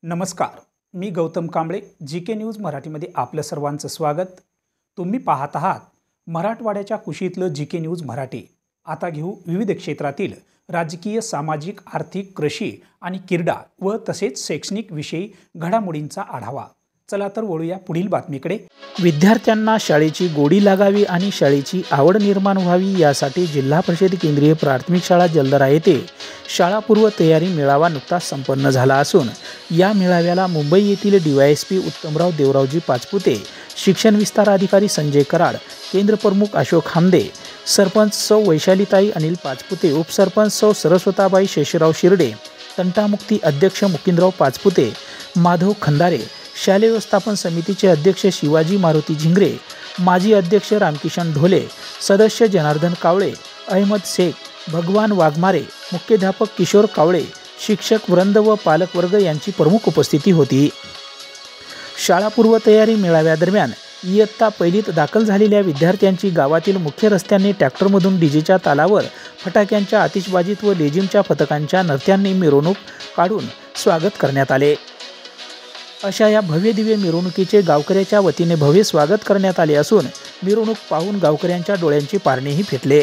नमस्कार, मी Gautam Kamble, GK news मराठीमध्ये आपलं सर्वांचं स्वागत। तुम्ही पाहत आहात मराठवाड्याच्या कुशीतलं जीके न्यूज मराठी। आता घेऊ विविध क्षेत्रातील राजकीय, सामाजिक, आर्थिक, कृषी आणि क्रीडा व तसेच शैक्षणिक विषयी घडामोडींचा आढावा। चला तर वळूया पुढील बातमीकडे। विद्यार्थ्यांना शाळेची गोडी लागावी आणि शाळेची आवड निर्माण व्हावी यासाठी जिल्हा परिषद केंद्रीय प्राथमिक शाळा जलदरा येथे शाळापूर्व तयारी मेळावा नुकताच संपन्न झाला असून या मेळाव्याला मुंबई येथील डीवायएसपी उत्तमराव देवरावजी पाचपुते, शिक्षण विस्तार अधिकारी संजय कराड, केंद्र प्रमुख अशोक हामदे, सरपंच सौ वैशालीताई अनिल पाचपुते, उपसरपंच सौ सरस्वताबाई शेषराव शिर्डे, तंटामुक्ती अध्यक्ष मुकिंदराव पाचपुते, माधव खंदारे, शालेय व्यवस्थापन समितीचे अध्यक्ष शिवाजी मारुती झिंगरे, माजी अध्यक्ष रामकिशन ढोले, सदस्य जनार्दन कावळे, अहमद शेख, भगवान वाघमारे, मुख्याध्यापक किशोर कावळे, शिक्षक वृंद व पालक वर्ग यांची प्रमुख उपस्थिती होती। शाळापूर्व तयारी मेळाव्यादरम्यान इयत्ता पहिलीत दाखल झालेल्या विद्यार्थ्यांची गावातील मुख्य रस्त्यांनी ट्रॅक्टरमधून डीजेच्या तालावर फटाक्यांच्या आतिषबाजीत व लेझिमच्या पथकांच्या नृत्यांनी मिरवणूक काढून स्वागत करण्यात आले। अशा या भव्य दिव्य मिरवणुकीचे गावकऱ्याच्या वतीने भव्य स्वागत करण्यात आले असून मिरवणूक पाहून गावकऱ्यांच्या डोळ्यांचे पारणेही फिटले।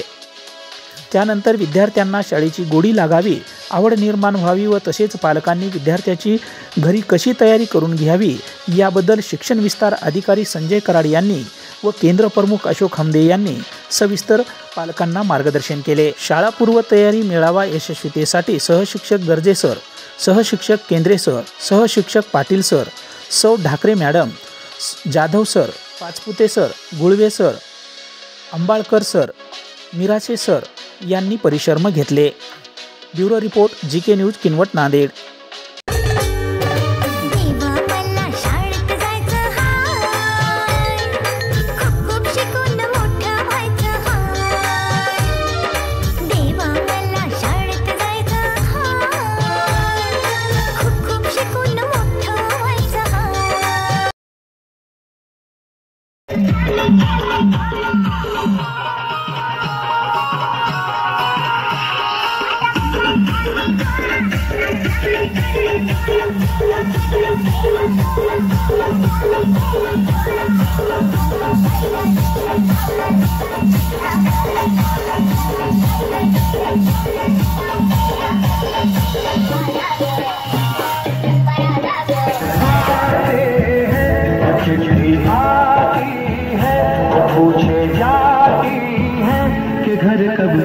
त्यानंतर विद्यार्थ्यांना शाळेची गोडी लागावी, आवड निर्माण व्हावी व तसेच पालकांनी विद्यार्थ्याची घरी कशी तयारी करून घ्यावी याबद्दल शिक्षण विस्तार अधिकारी संजय कराड यांनी व केंद्र प्रमुख अशोक हामदे यांनी सविस्तर पालकांना मार्गदर्शन केले। शाळापूर्व तयारी मेळावा यशस्वीतेसाठी सहशिक्षक गर्जे सर, सहशिक्षक केंद्रे सर, सहशिक्षक पाटील सर, सौ Dhakare madam, Jadhav sir, Pachpute sir, Gulve sir, Ambalkar sir, Mirache sir यांनी परिश्रम घेतले। Bureau report, GK news, Kinwat, Nanded. पूछे जाती है कि घर कब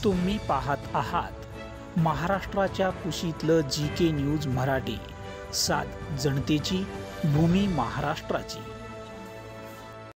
तुम्ही पाहत आहात महाराष्ट्राच्या कुशीतलं GK न्यूज मराठी, सात जनतेची, भूमी महाराष्ट्राची।